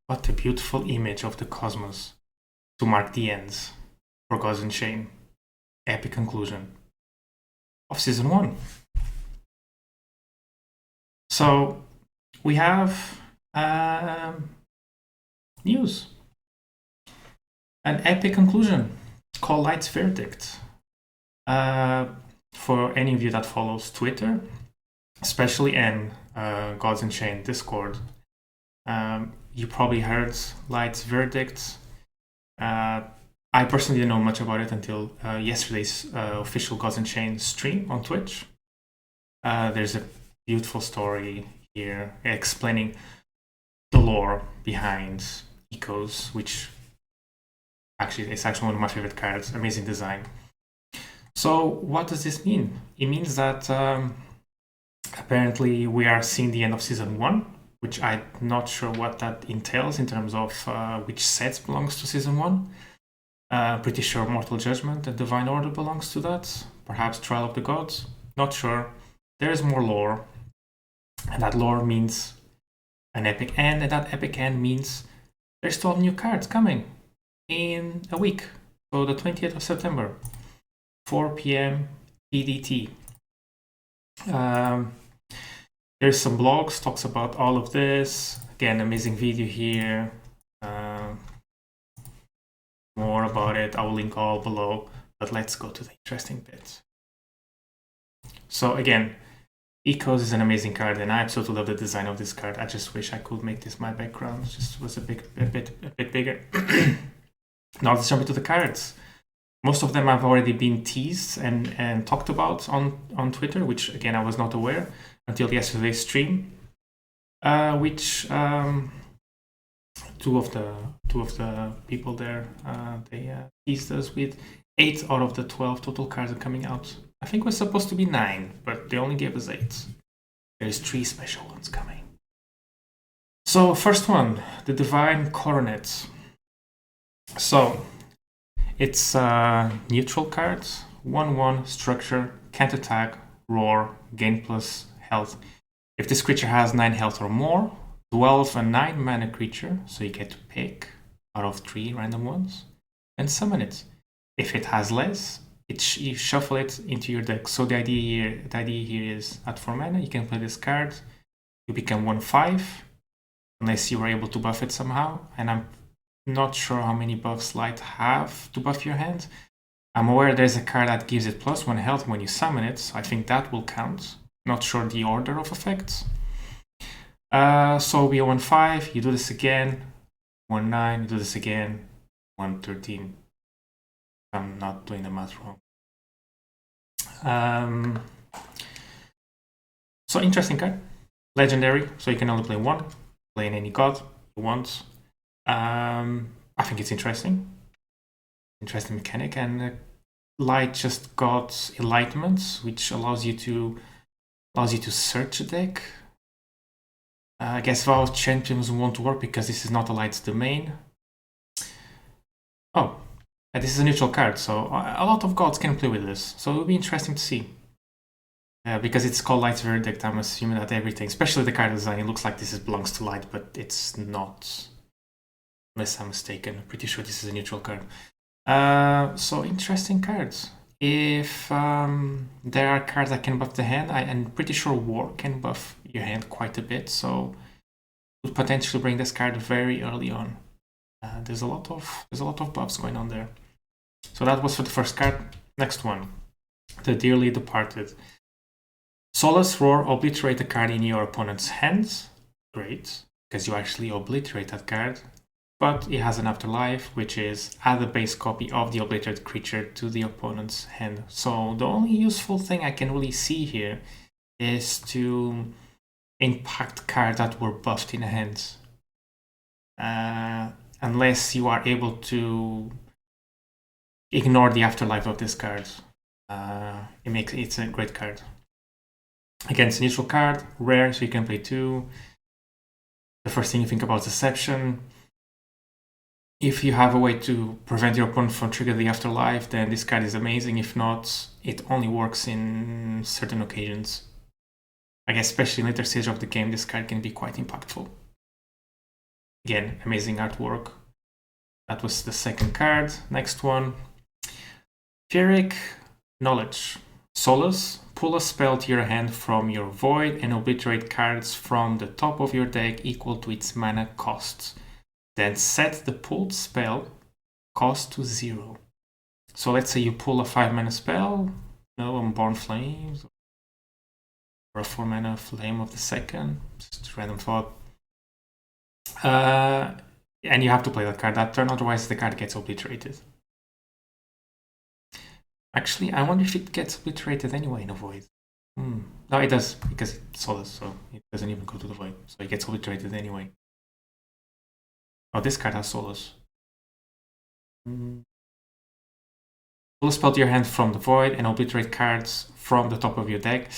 What a beautiful image of the cosmos to mark the ends for Gods Unchained. Epic conclusion of Season 1. So, we have news. An epic conclusion called Light's Verdict. For any of you that follows Twitter, especially in Gods Unchained Discord, you probably heard Light's Verdict. I personally didn't know much about it until yesterday's official Gods Unchained stream on Twitch. There's a beautiful story here explaining the lore behind Ecos, which it's actually one of my favorite cards. Amazing design. So what does this mean? It means that apparently we are seeing the end of Season 1, which I'm not sure what that entails in terms of which sets belongs to Season 1. Pretty sure Mortal Judgment and Divine Order belongs to that. Perhaps Trial of the Gods. Not sure. There is more lore. And that lore means an epic end. And that epic end means there's 12 new cards coming in a week. So the 20th of September. 4 p.m. PDT. There's some blogs, talks about all of this. Again, amazing video here. More about it, I will link all below. But let's go to the interesting bit. So again, Ecos is an amazing card, and I absolutely love the design of this card. I just wish I could make this my background. It just was a bit bigger. Now let's jump into the cards. Most of them have already been teased and talked about on Twitter, which again I was not aware until yesterday's stream. Which two of the people there they teased us with 8 out of the 12 total cards are coming out. I think it was supposed to be 9, but they only gave us 8. There's 3 special ones coming. So first one, the Divine Coronet. So it's a neutral card, 1/1 structure, can't attack, roar, gain plus health. If this creature has 9 health or more, 12 a 9 mana creature, so you get to pick out of 3 random ones, and summon it. If it has less, you shuffle it into your deck. So the idea here is at 4 mana, you can play this card, you become 1/5, unless you were able to buff it somehow, and I'm not sure how many buffs Light have to buff your hand. I'm aware there's a card that gives it +1 health when you summon it, so I think that will count. Not sure the order of effects. So we are 1/5, you do this again, 1/9, you do this again, 1/13. I'm not doing the math wrong. So interesting card. Legendary, so you can only play 1. Play in any god you want. I think it's interesting. Interesting mechanic, and Light just got Enlightenment, which allows you to search a deck. I guess Vow of Champions won't work because this is not a Light's domain. Oh, this is a neutral card, so a lot of gods can play with this. So it'll be interesting to see. Because it's called Light's Verdict, I'm assuming that everything, especially the card design, it looks like this belongs to Light, but it's not. Unless I'm mistaken, I'm pretty sure this is a neutral card. So interesting cards. If there are cards that can buff the hand, I'm pretty sure War can buff your hand quite a bit, so would potentially bring this card very early on. There's a lot of buffs going on there. So that was for the first card. Next one, the Dearly Departed. Solus Roar, obliterate a card in your opponent's hands. Great, because you actually obliterate that card. But it has an afterlife, which is add a base copy of the obliterated creature to the opponent's hand. So the only useful thing I can really see here is to impact cards that were buffed in the hands. Unless you are able to ignore the afterlife of this card. It's a great card. Again, it's a neutral card, rare, so you can play 2. The first thing you think about is Deception. If you have a way to prevent your opponent from triggering the afterlife, then this card is amazing. If not, it only works in certain occasions. I guess especially in later stage of the game, this card can be quite impactful. Again, amazing artwork. That was the second card. Next one. Ferric Knowledge. Solus. Pull a spell to your hand from your void and obliterate cards from the top of your deck equal to its mana cost. Then set the pulled spell cost to 0. So let's say you pull a 5 mana spell, Unborn Flames, or a 4 mana Flame of the Second, just random thought. And you have to play that card that turn, otherwise the card gets obliterated. Actually, I wonder if it gets obliterated anyway in a void. No, it does, because it's Solus, so it doesn't even go to the void. So it gets obliterated anyway. Oh, this card has Solus. Pull a spell to your hand from the void and obliterate cards from the top of your deck.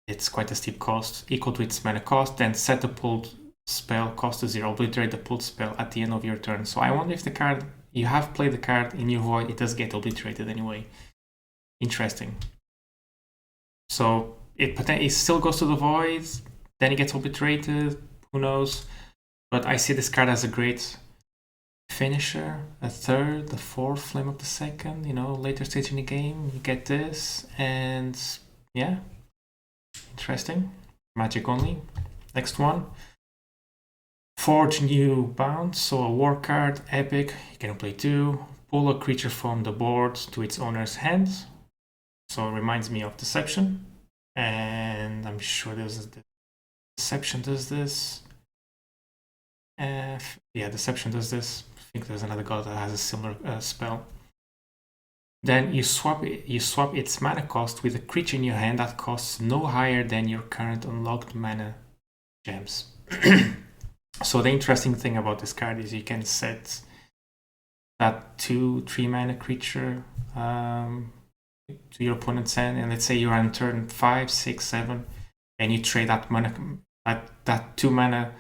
It's quite a steep cost, equal to its mana cost. Then set the pulled spell cost to 0. Obliterate the pulled spell at the end of your turn. So I wonder if the card, you have played the card in your void, it does get obliterated anyway. Interesting. So it still goes to the void, then it gets obliterated, who knows. But I see this card as a great finisher, a third, the fourth Flame of the Second, later stage in the game, you get this, and yeah, interesting. Magic only. Next one. Forge New Bound, so a war card, epic, you can play 2. Pull a creature from the board to its owner's hand. So it reminds me of Deception, and I'm sure Deception does this. Yeah, Deception does this. I think there's another god that has a similar spell. Then you swap its mana cost with a creature in your hand that costs no higher than your current unlocked mana gems. So the interesting thing about this card is you can set that 2-3 mana creature to your opponent's hand, and let's say you're on turn 5, 6, 7, and you trade that mana, that 2 mana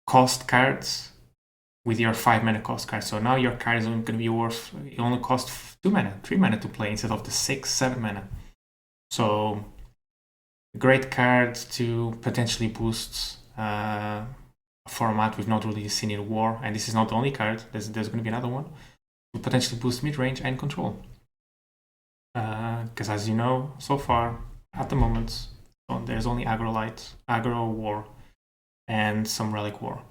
cost cards with your 5 mana cost card. So now your card is only going to be worth, it only costs 2 mana, 3 mana to play instead of the 6, 7 mana. So great card to potentially boost a format we've not really seen in War, and this is not the only card, there's going to be another one to potentially boost mid-range and control. Because as you know, so far, at the moment, there's only aggro War, and some Relic War.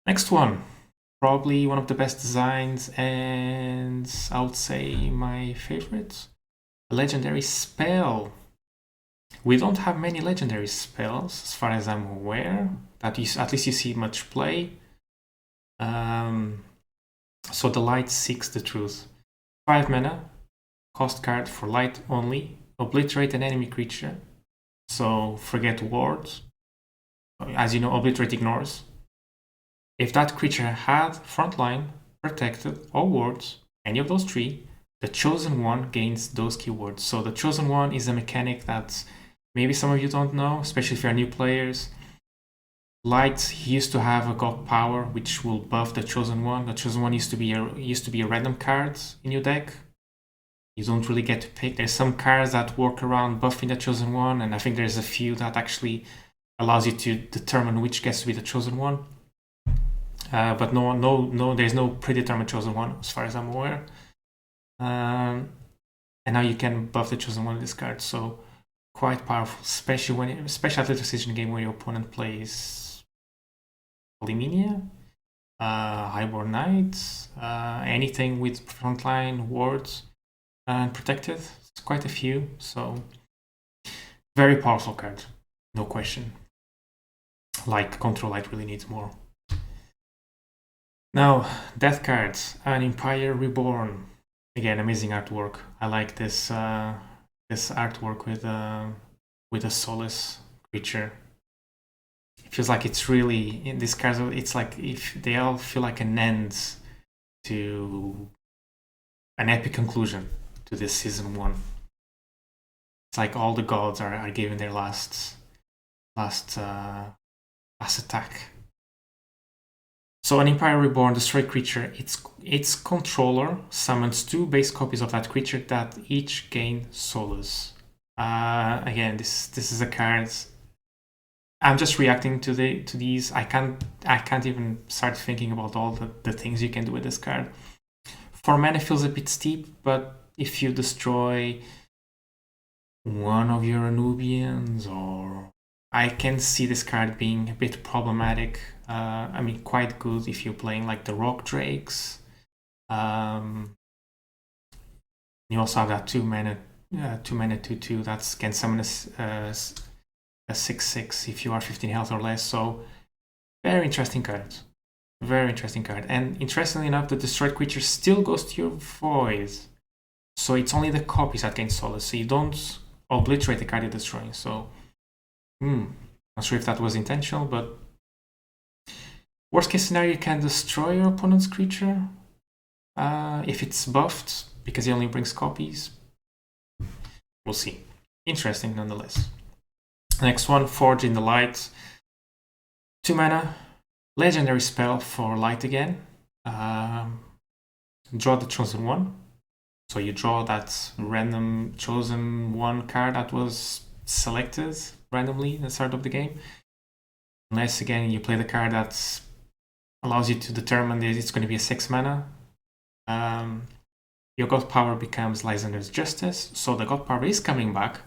Next one, probably one of the best designs, and I would say my favorite, a legendary spell. We don't have many legendary spells, as far as I'm aware, that at least you see much play. So the Light Seeks the Truth. 5 mana, cost card for light only, obliterate an enemy creature. So forget wards. As you know, obliterate ignores. If that creature had frontline, protected, or wards, any of those 3, the chosen one gains those keywords. So the chosen one is a mechanic that maybe some of you don't know, especially if you're new players. Light used to have a god power which will buff the chosen one. The chosen one used to be a random card in your deck. You don't really get to pick. There's some cards that work around buffing the chosen one, and I think there's a few that actually allows you to determine which gets to be the chosen one. But no, there's no predetermined chosen one as far as I'm aware. And now you can buff the chosen one with this card, so quite powerful, especially at the decision game where your opponent plays Polymenia, Highborn Knights, anything with frontline wards and protected. It's quite a few, so very powerful card, no question. Like Control Light really needs more. Now, death cards, an Empire Reborn. Again, amazing artwork. I like this this artwork with a Solus creature. It feels like it's really in this card. It's like if they all feel like an end to an epic conclusion to this season 1. It's like all the gods are giving their last attack. So an Empire Reborn, destroy creature. Its controller summons 2 base copies of that creature that each gain Solus. Again, this is a card I'm just reacting to these. I can't even start thinking about all the things you can do with this card. 4 mana feels a bit steep, but if you destroy one of your Anubians, or I can see this card being a bit problematic. I mean, quite good if you're playing like the Rock Drakes. You also have that 2 mana 2/2 that can summon a 6/6 if you are 15 health or less. So very interesting card. Very interesting card. And interestingly enough, the destroyed creature still goes to your void. So it's only the copies that gain Solus. So you don't obliterate the card you're destroying. So, not sure if that was intentional, but worst case scenario, you can destroy your opponent's creature if it's buffed, because he only brings copies. We'll see. Interesting nonetheless. Next one, Forge in the Light. 2 mana, legendary spell for light again. Draw the chosen one. So you draw that random chosen one card that was selected randomly at the start of the game. Unless again you play the card that allows you to determine that it's going to be a 6 mana. Your God Power becomes Lysander's Justice. So the God Power is coming back,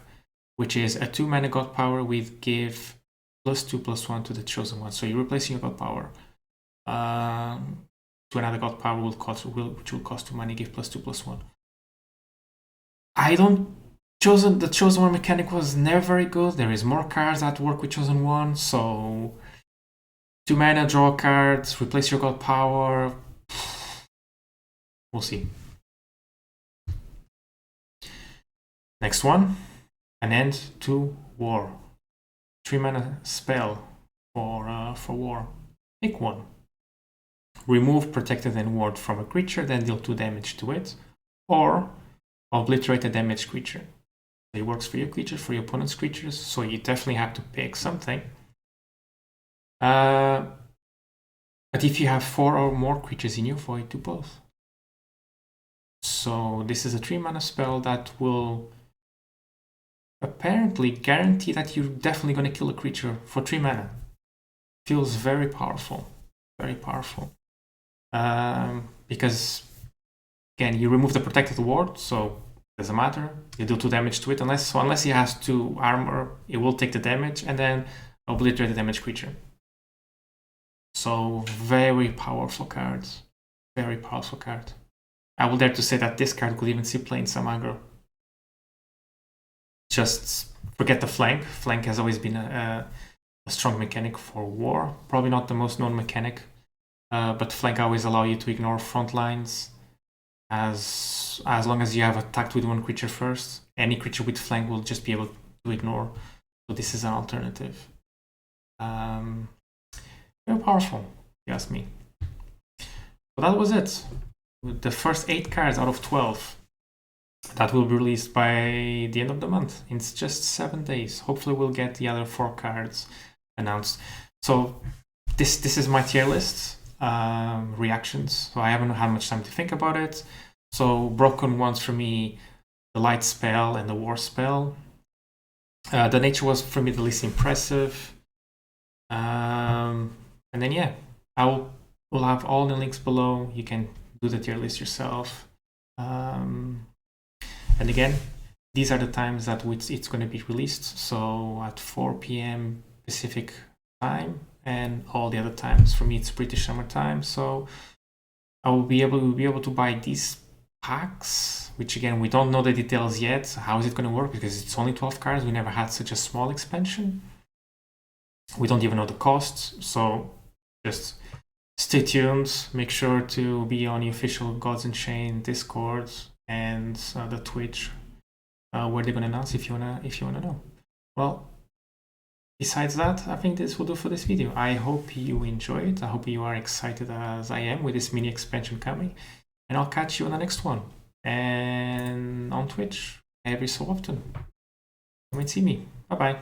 which is a 2 mana God Power with give +2/+1 to the chosen one. So you're replacing your God Power to another God Power which will cost 2 mana, give +2/+1. The chosen one mechanic was never very good. There is more cards that work with chosen one, so 2 mana, draw cards, replace your God Power. We'll see. Next one, An End to War. 3 mana spell for war. Pick one. Remove protected and ward from a creature, then deal 2 damage to it, or obliterate a damaged creature. It works for your creatures, for your opponent's creatures, so you definitely have to pick something. But if you have 4 or more creatures in your void, do both. So this is a 3 mana spell that will apparently guarantee that you're definitely going to kill a creature for 3 mana. Feels very powerful. Very powerful. Because again, you remove the protected ward, so it doesn't matter. You do 2 damage to it, unless he has 2 armor, it will take the damage and then obliterate the damaged creature. So very powerful cards. Very powerful card. I will dare to say that this card could even see play in some aggro. Just forget the flank. Flank has always been a strong mechanic for war. Probably not the most known mechanic, but flank always allow you to ignore front lines. As long as you have attacked with one creature first, any creature with flank will just be able to ignore. So this is an alternative. Very powerful, if you ask me. So that was it. With the first 8 cards out of 12 that will be released by the end of the month. It's just 7 days. Hopefully we'll get the other 4 cards announced. So this is my tier list. Reactions. So I haven't had much time to think about it. So broken ones for me, the light spell and the war spell. The nature was for me the least impressive. And then yeah, we'll have all the links below. You can do the tier list yourself. And again, these are the times that it's going to be released. So at 4 p.m. Pacific time, and all the other times for me it's British summer time. So I will be able to buy these packs, which again we don't know the details yet. How is it going to work? Because it's only 12 cards. We never had such a small expansion. We don't even know the costs. So just stay tuned. Make sure to be on the official Gods Unchained Discord and the Twitch, where they're going to announce if you wanna know. Well, besides that, I think this will do for this video. I hope you enjoy it. I hope you are excited as I am with this mini expansion coming. And I'll catch you on the next one. And on Twitch every so often. Come and see me. Bye-bye.